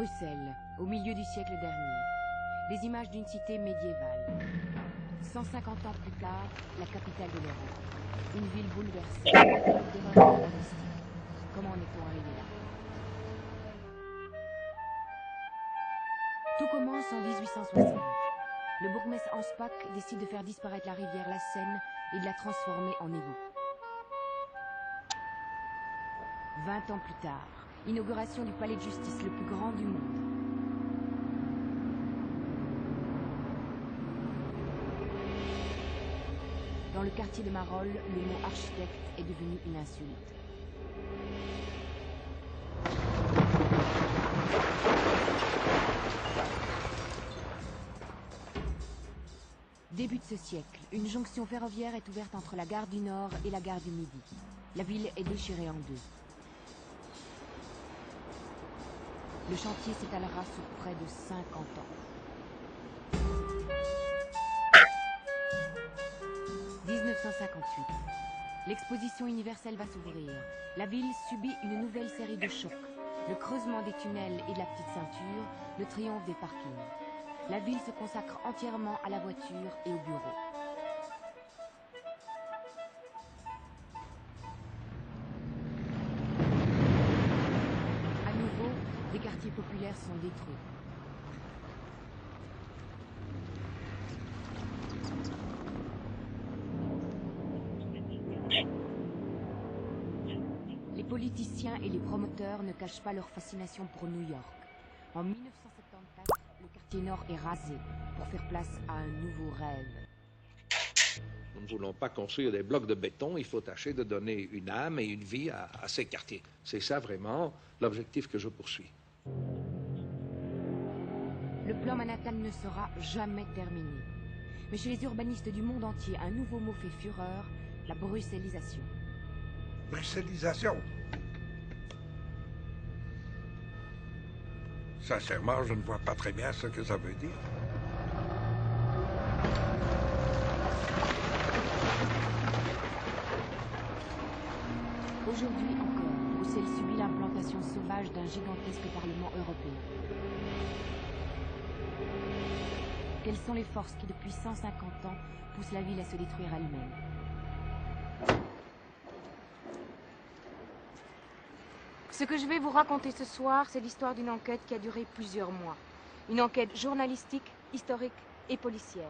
Bruxelles, au milieu du siècle dernier. Les images d'une cité médiévale. 150 ans plus tard, la capitale de l'Europe. Une ville bouleversée, d'horreur urbanistique. Comment en est-on arrivé là? Tout commence en 1860. Le bourgmestre Hans Spaak décide de faire disparaître la rivière la Seine et de la transformer en égout. 20 ans plus tard, inauguration du palais de justice le plus grand du monde. Dans le quartier de Marolles, le mot architecte est devenu une insulte. Début de ce siècle, une jonction ferroviaire est ouverte entre la gare du Nord et la gare du Midi. La ville est déchirée en deux. Le chantier s'étalera sur près de 50 ans. 1958. L'exposition universelle va s'ouvrir. La ville subit une nouvelle série de chocs. Le creusement des tunnels et de la petite ceinture, le triomphe des parkings. La ville se consacre entièrement à la voiture et au bureau. À nouveau, des quartiers populaires sont détruits. Les politiciens et les promoteurs ne cachent pas leur fascination pour New York. En 1974, le quartier nord est rasé pour faire place à un nouveau rêve. Nous ne voulons pas construire des blocs de béton, il faut tâcher de donner une âme et une vie à ces quartiers. C'est ça vraiment l'objectif que je poursuis. Le plan Manhattan ne sera jamais terminé. Mais chez les urbanistes du monde entier, un nouveau mot fait fureur, la bruxellisation. Bruxellisation. Sincèrement, je ne vois pas très bien ce que ça veut dire. Aujourd'hui encore, Bruxelles subit l'implantation sauvage d'un gigantesque Parlement européen. Quelles sont les forces qui, depuis 150 ans, poussent la ville à se détruire elle-même? Ce que je vais vous raconter ce soir, c'est l'histoire d'une enquête qui a duré plusieurs mois. Une enquête journalistique, historique et policière.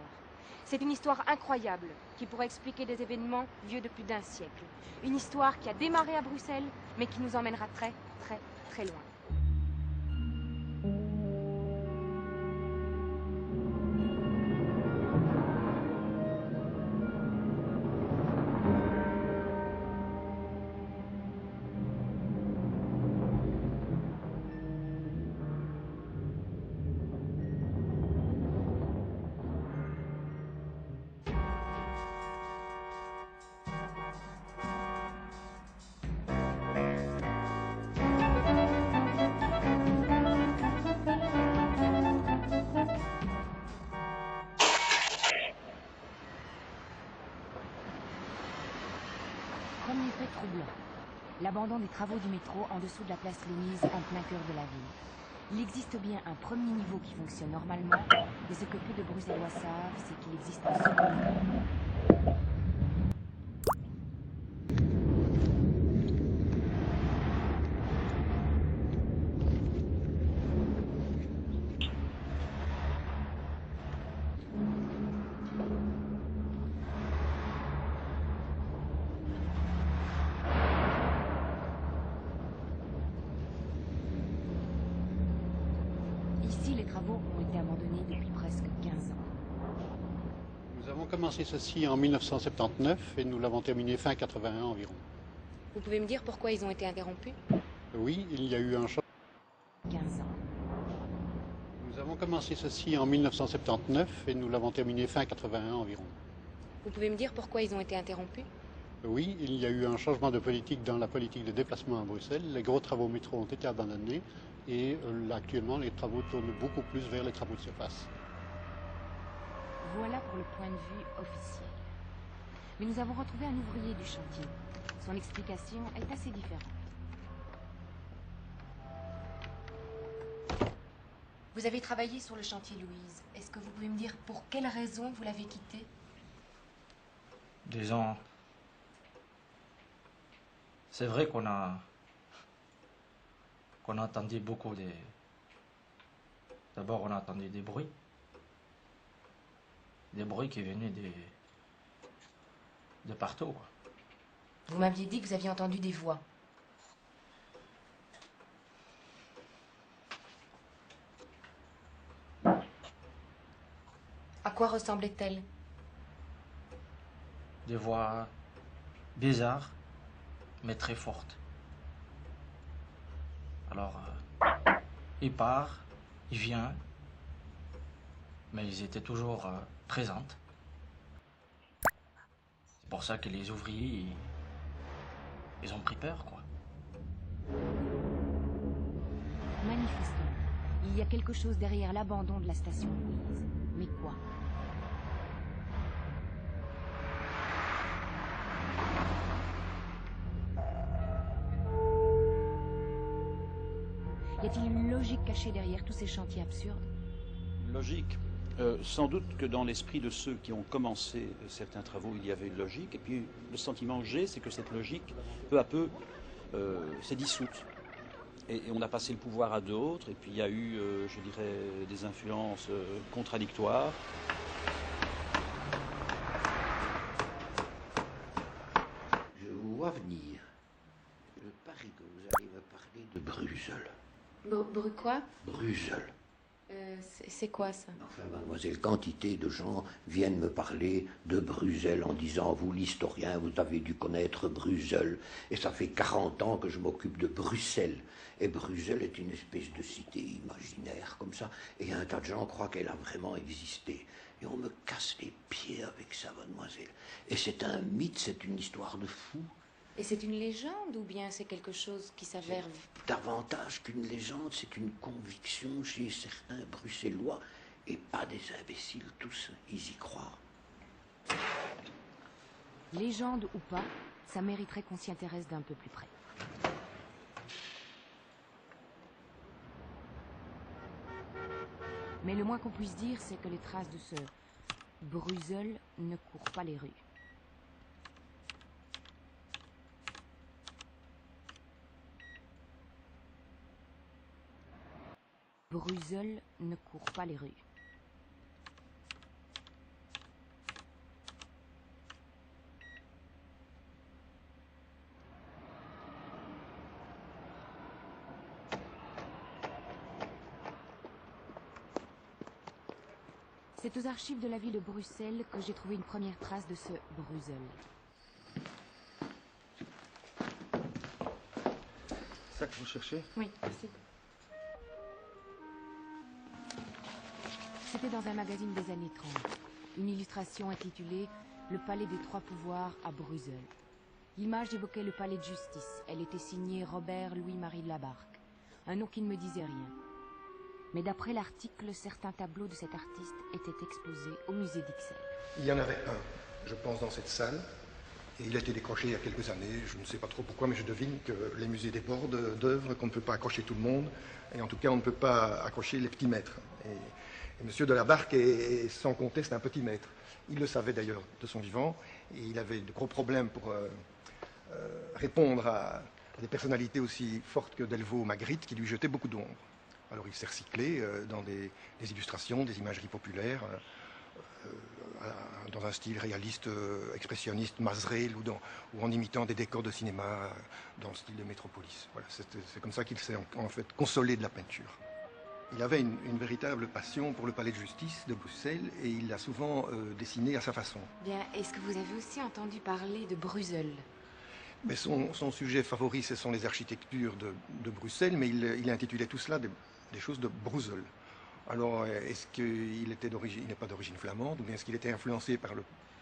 C'est une histoire incroyable qui pourrait expliquer des événements vieux de plus d'un siècle. Une histoire qui a démarré à Bruxelles, mais qui nous emmènera très, très, très loin. Premier fait troublant. L'abandon des travaux du métro en dessous de la place Louise, en plein cœur de la ville. Il existe bien un premier niveau qui fonctionne normalement, mais ce que peu de Bruxellois savent, c'est qu'il existe un second niveau. Ici, les travaux ont été abandonnés depuis presque 15 ans. Nous avons commencé ceci en 1979 et nous l'avons terminé fin 81 environ. Vous pouvez me dire pourquoi ils ont été interrompus? Oui, il y a eu un choc. 15 ans. Nous avons commencé ceci en 1979 et nous l'avons terminé fin 81 environ. Vous pouvez me dire pourquoi ils ont été interrompus? Oui, il y a eu un changement de politique dans la politique de déplacement à Bruxelles. Les gros travaux métro ont été abandonnés et actuellement les travaux tournent beaucoup plus vers les travaux de surface. Voilà pour le point de vue officiel. Mais nous avons retrouvé un ouvrier du chantier. Son explication est assez différente. Vous avez travaillé sur le chantier Louise. Est-ce que vous pouvez me dire pour quelle raison vous l'avez quitté? Disons, c'est vrai qu'on entendait beaucoup des... D'abord, on entendait des bruits. Des bruits qui venaient de partout, quoi. Vous m'aviez dit que vous aviez entendu des voix. À quoi ressemblaient-elles? Des voix bizarres, mais très fortes. Alors, il part, il vient, mais ils étaient toujours présentes. C'est pour ça que les ouvriers, ils ont pris peur, quoi. Manifestement, il y a quelque chose derrière l'abandon de la station Louise. Mais quoi? Y a-t-il une logique cachée derrière tous ces chantiers absurdes? Logique. Sans doute que dans l'esprit de ceux qui ont commencé certains travaux, il y avait une logique. Et puis le sentiment que j'ai, c'est que cette logique, peu à peu, s'est dissoute. Et on a passé le pouvoir à d'autres. Et puis il y a eu, je dirais, des influences contradictoires. Je vous vois venir. Je parie que vous allez me parler de Bruxelles. Quoi? Bruxelles. C'est quoi ça? Enfin, mademoiselle, quantité de gens viennent me parler de Bruxelles en disant, vous l'historien, vous avez dû connaître Bruxelles, et ça fait 40 ans que je m'occupe de Bruxelles. Et Bruxelles est une espèce de cité imaginaire comme ça, et un tas de gens croient qu'elle a vraiment existé. Et on me casse les pieds avec ça, mademoiselle. Et c'est un mythe, c'est une histoire de fou. Et c'est une légende ou bien c'est quelque chose qui s'avère... Davantage qu'une légende, c'est une conviction chez certains Bruxellois, et pas des imbéciles tous, ils y croient. Légende ou pas, ça mériterait qu'on s'y intéresse d'un peu plus près. Mais le moins qu'on puisse dire, c'est que les traces de ce Bruxelles ne courent pas les rues. Bruxelles ne court pas les rues. C'est aux archives de la ville de Bruxelles que j'ai trouvé une première trace de ce Bruxelles. Ça que vous cherchez? Oui, merci. C'était dans un magazine des années 30. Une illustration intitulée « Le palais des trois pouvoirs à Bruxelles ». L'image évoquait le palais de justice. Elle était signée Robert Louis-Marie Labarque. Un nom qui ne me disait rien. Mais d'après l'article, certains tableaux de cet artiste étaient exposés au musée d'Ixelles. Il y en avait un, je pense, dans cette salle. Et il a été décroché il y a quelques années. Je ne sais pas trop pourquoi, mais je devine que les musées débordent d'œuvres, qu'on ne peut pas accrocher tout le monde. Et en tout cas, on ne peut pas accrocher les petits maîtres. Et M. de Labarque est sans conteste un petit maître. Il le savait d'ailleurs de son vivant. Et il avait de gros problèmes pour répondre à des personnalités aussi fortes que Delvaux ou Magritte, qui lui jetaient beaucoup d'ombre. Alors il s'est recyclé dans des illustrations, des imageries populaires, dans un style réaliste, expressionniste, Mazrel, ou en imitant des décors de cinéma dans le style de Métropolis. Voilà, c'est comme ça qu'il s'est en fait consolé de la peinture. Il avait une véritable passion pour le palais de justice de Bruxelles et il l'a souvent dessiné à sa façon. Bien, est-ce que vous avez aussi entendu parler de Bruxelles? Mais son sujet favori, ce sont les architectures de Bruxelles, mais il intitulait tout cela des choses de Bruxelles. Alors, est-ce qu'il n'est pas d'origine flamande, ou bien est-ce qu'il était influencé par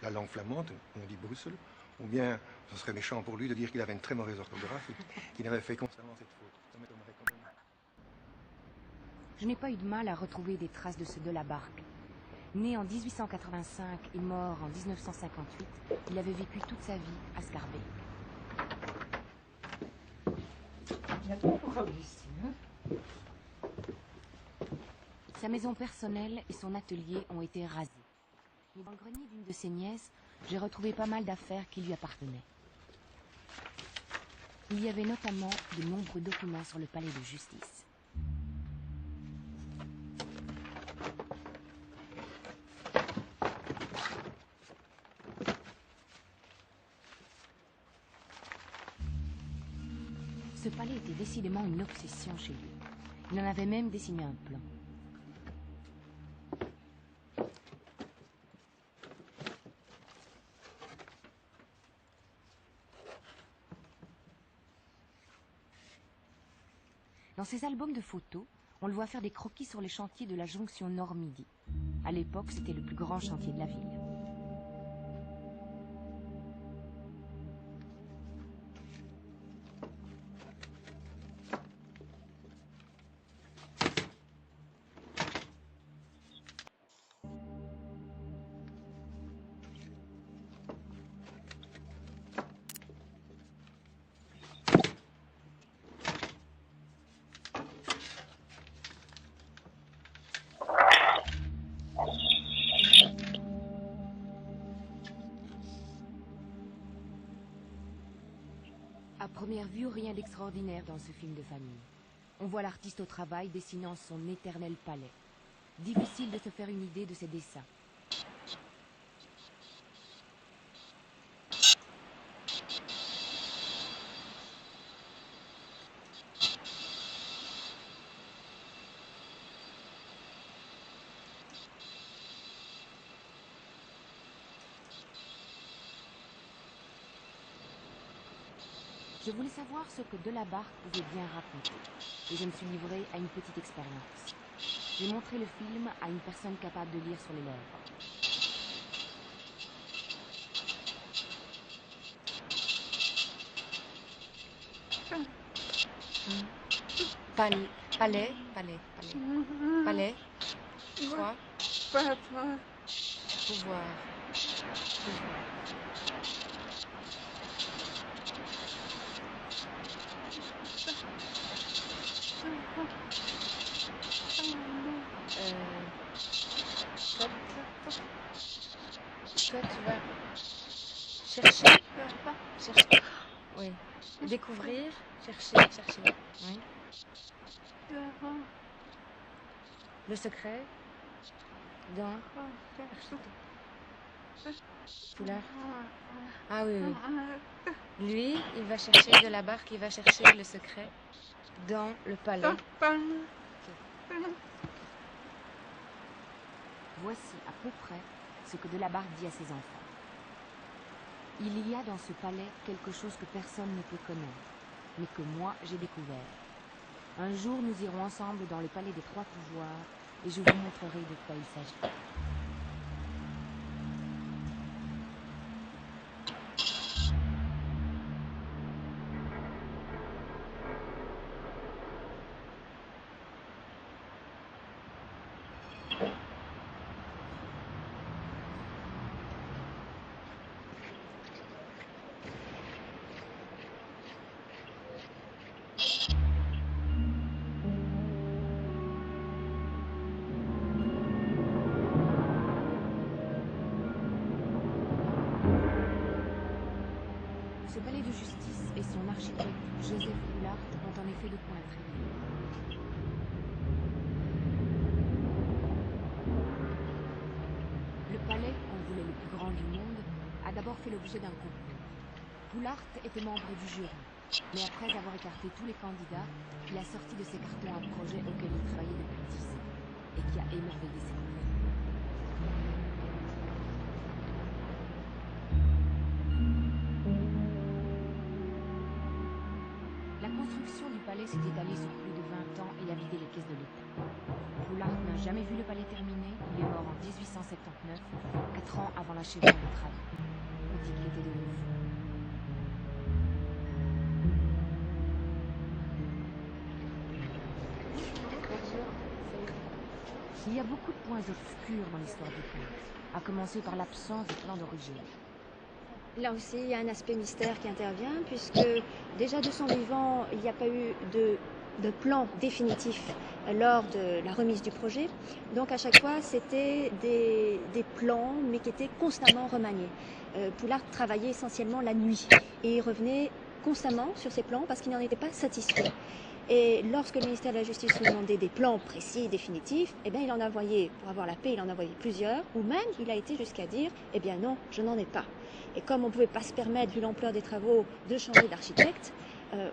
la langue flamande, on dit Bruxelles, ou bien ce serait méchant pour lui de dire qu'il avait une très mauvaise orthographe et qu'il avait fait constamment cette faute. Ça m'étonnerait quand même. Je n'ai pas eu de mal à retrouver des traces de ce de Labarque. Né en 1885 et mort en 1958, il avait vécu toute sa vie à Scarbeck. Sa maison personnelle et son atelier ont été rasés. Mais dans le grenier d'une de ses nièces, j'ai retrouvé pas mal d'affaires qui lui appartenaient. Il y avait notamment de nombreux documents sur le palais de justice. Ce palais était décidément une obsession chez lui. Il en avait même dessiné un plan. Dans ses albums de photos, on le voit faire des croquis sur les chantiers de la jonction Nord-Midi. À l'époque, c'était le plus grand chantier de la ville. À première vue, rien d'extraordinaire dans ce film de famille. On voit l'artiste au travail dessinant son éternel palais. Difficile de se faire une idée de ses dessins. Je voulais savoir ce que Delabarque pouvait bien raconter, et je me suis livrée à une petite expérience. J'ai montré le film à une personne capable de lire sur les lèvres. Palais. Quoi? Pouvoir. Toi, tu vas chercher. Oui. Découvrir, chercher. Oui. Le secret dans Poulard. Ah oui. Lui, il va chercher Delabarque, il va chercher le secret dans le palais. Voici à peu près ce que Delabarque dit à ses enfants. Il y a dans ce palais quelque chose que personne ne peut connaître, mais que moi j'ai découvert. Un jour, nous irons ensemble dans le palais des trois pouvoirs et je vous montrerai de quoi il s'agit. Ce palais de justice et son architecte Joseph Poulard ont en effet de quoi intriguer. Le palais, qu'on voulait le plus grand du monde, a d'abord fait l'objet d'un concours. Poulard était membre du jury, mais après avoir écarté tous les candidats, il a sorti de ses cartons un projet auquel il travaillait depuis 10 ans et qui a émerveillé ses collègues. La construction du palais s'est étalée sur plus de 20 ans et a vidé les caisses de l'État. Poulard n'a jamais vu le palais terminé, il est mort en 1879, 4 ans avant l'achèvement des travaux. On dit qu'il était devenu fou. Il y a beaucoup de points obscurs dans l'histoire du palais, à commencer par l'absence de plan d'origine. Là aussi, il y a un aspect mystère qui intervient, puisque déjà de son vivant, il n'y a pas eu de de plan définitif lors de la remise du projet. Donc à chaque fois, c'était des plans, mais qui étaient constamment remaniés. Poulart travaillait essentiellement la nuit et il revenait constamment sur ces plans parce qu'il n'en était pas satisfait. Et lorsque le ministère de la Justice lui demandait des plans précis, définitifs, eh bien, il en envoyait, pour avoir la paix, il en envoyait plusieurs, ou même il a été jusqu'à dire, eh bien non, je n'en ai pas. Et comme on ne pouvait pas se permettre, vu l'ampleur des travaux, de changer d'architecte,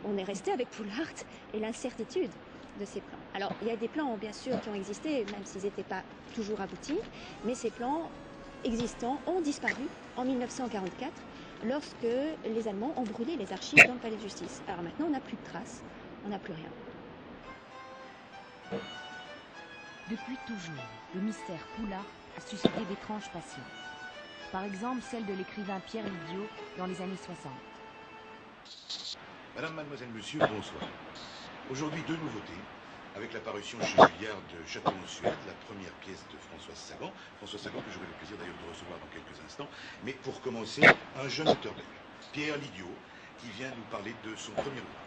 on est resté avec Poulart et l'incertitude de ces plans. Alors, il y a des plans, bien sûr, qui ont existé, même s'ils n'étaient pas toujours aboutis, mais ces plans existants ont disparu en 1944, lorsque les Allemands ont brûlé les archives dans le palais de justice. Alors maintenant, on n'a plus de traces, on n'a plus rien. Depuis toujours, le mystère Poulart a suscité d'étranges passions. Par exemple, celle de l'écrivain Pierre Lidiot dans les années 60. Madame, mademoiselle, monsieur, bonsoir. Aujourd'hui, deux nouveautés. Avec la parution chez Julliard de Château-Monsuade, la première pièce de Françoise Sagan. Françoise Sagan, que j'aurai le plaisir d'ailleurs de recevoir dans quelques instants. Mais pour commencer, un jeune auteur belge, Pierre Lidiot, qui vient nous parler de son premier ouvrage.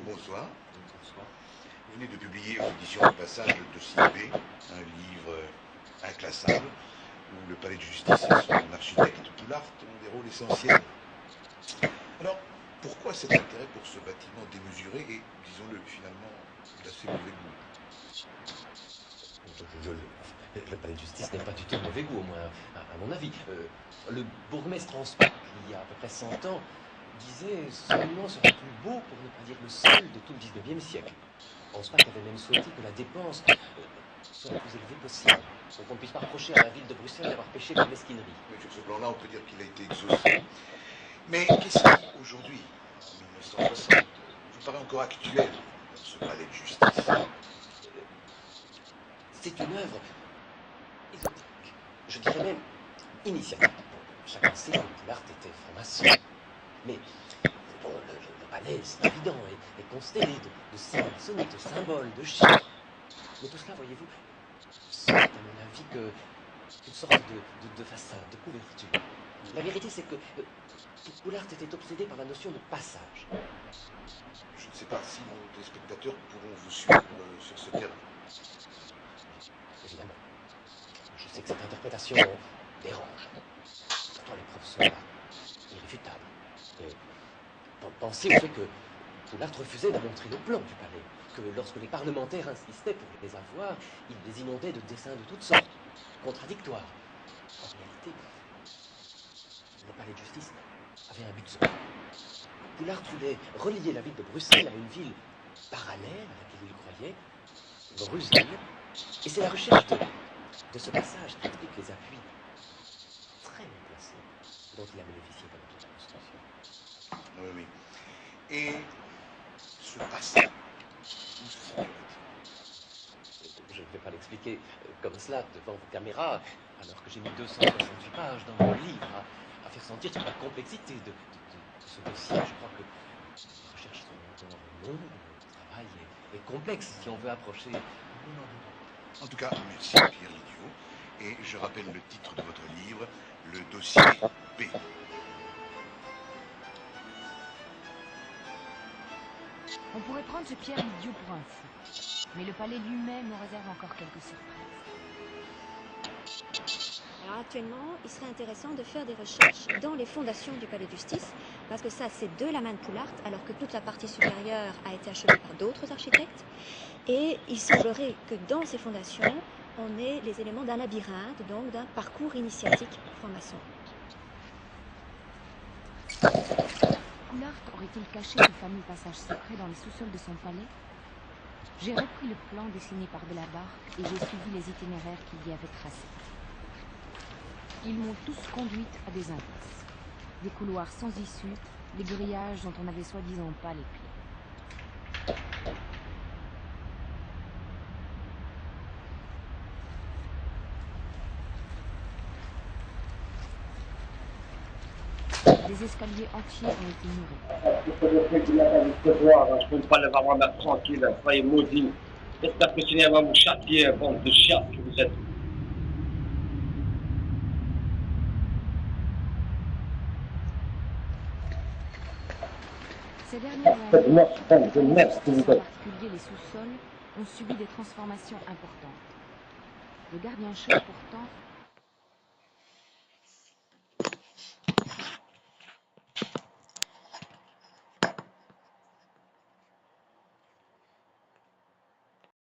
Bonsoir. Bonsoir. Vous venez de publier aux éditions du Passage le dossier B, un livre inclassable où le palais de justice et son architecte Poulart ont des rôles essentiels. Alors, pourquoi cet intérêt pour ce bâtiment démesuré et, disons-le, finalement, d'assez mauvais goût? Le palais de justice n'est pas du tout de mauvais goût, au moins, à mon avis. Le bourgmestre Anspach, il y a à peu près 100 ans, disait « ce monument serait plus beau, pour ne pas dire le seul, de tout le 19e siècle ». Anspach avait même souhaité que la dépense soit la plus élevée possible, pour qu'on ne puisse pas reprocher à la ville de Bruxelles d'avoir péché de mesquinerie. Oui, sur ce plan-là, on peut dire qu'il a été exaucé. Mais qu'est-ce qui, aujourd'hui, en 1960, vous paraît encore actuel dans ce palais de justice? C'est une œuvre ésotérique, je dirais même initiatique. Chacun sait que Poulart était franc-maçon. Mais bon, le palais, c'est évident, est constellé de signes maçonniques, de symboles, de chiffres. Mais tout cela, voyez-vous, c'est à mon avis qu'une sorte de façade, de couverture. La vérité, c'est que Poulart était obsédé par la notion de passage. Je ne sais pas si nos téléspectateurs pourront vous suivre sur ce terrain. Évidemment. Je sais que cette interprétation dérange. Pourtant, les preuves sont là, irréfutables. Pensez au fait que Poulart refusait de montrer le plan du palais, que lorsque les parlementaires insistaient pour les avoir, il les inondait de dessins de toutes sortes, contradictoires. En réalité, le palais de justice avait un but secret. Poulart voulait relier la ville de Bruxelles à une ville parallèle à laquelle il croyait, Bruxelles, et c'est la recherche de ce passage qui explique les appuis très bien placés dont il a bénéficié pendant toute la construction. Oui, oui. Et ce passage, où se situe-t-il? Je ne vais pas l'expliquer comme cela devant vos caméras, alors que j'ai mis 268 pages dans mon livre à faire sentir toute la complexité de ce dossier. Je crois que les recherches sont encore longues, le travail est complexe si on veut approcher. En tout cas, merci Pierre Lidiot. Et je rappelle le titre de votre livre, Le dossier B. On pourrait prendre ce Pierre Lidiot pour un fou, mais le palais lui-même nous réserve encore quelques surprises. Alors actuellement, il serait intéressant de faire des recherches dans les fondations du palais de justice, parce que ça, c'est de la main de Poulart, alors que toute la partie supérieure a été achevée par d'autres architectes. Et il semblerait que dans ces fondations, on ait les éléments d'un labyrinthe, donc d'un parcours initiatique franc-maçon. Poulart aurait-il caché ce fameux passage secret dans les sous-sols de son palais? J'ai repris le plan dessiné par Delabarque et j'ai suivi les itinéraires qu'il y avait tracés. Ils m'ont tous conduite à des impasses. Des couloirs sans issue, des grillages dont on n'avait soi-disant pas les clés. Des escaliers entiers ont été murés. Ce soir, je ne peux pas les avoir mettre tranquille, soyez maudits. J'espère que Seigneur va vous châtier, bande de chiens que vous êtes. Ces dernières années, Cette morte, de merde, en que vous êtes. particulier les sous-sols, ont subi des transformations importantes. Le gardien-chef, pourtant,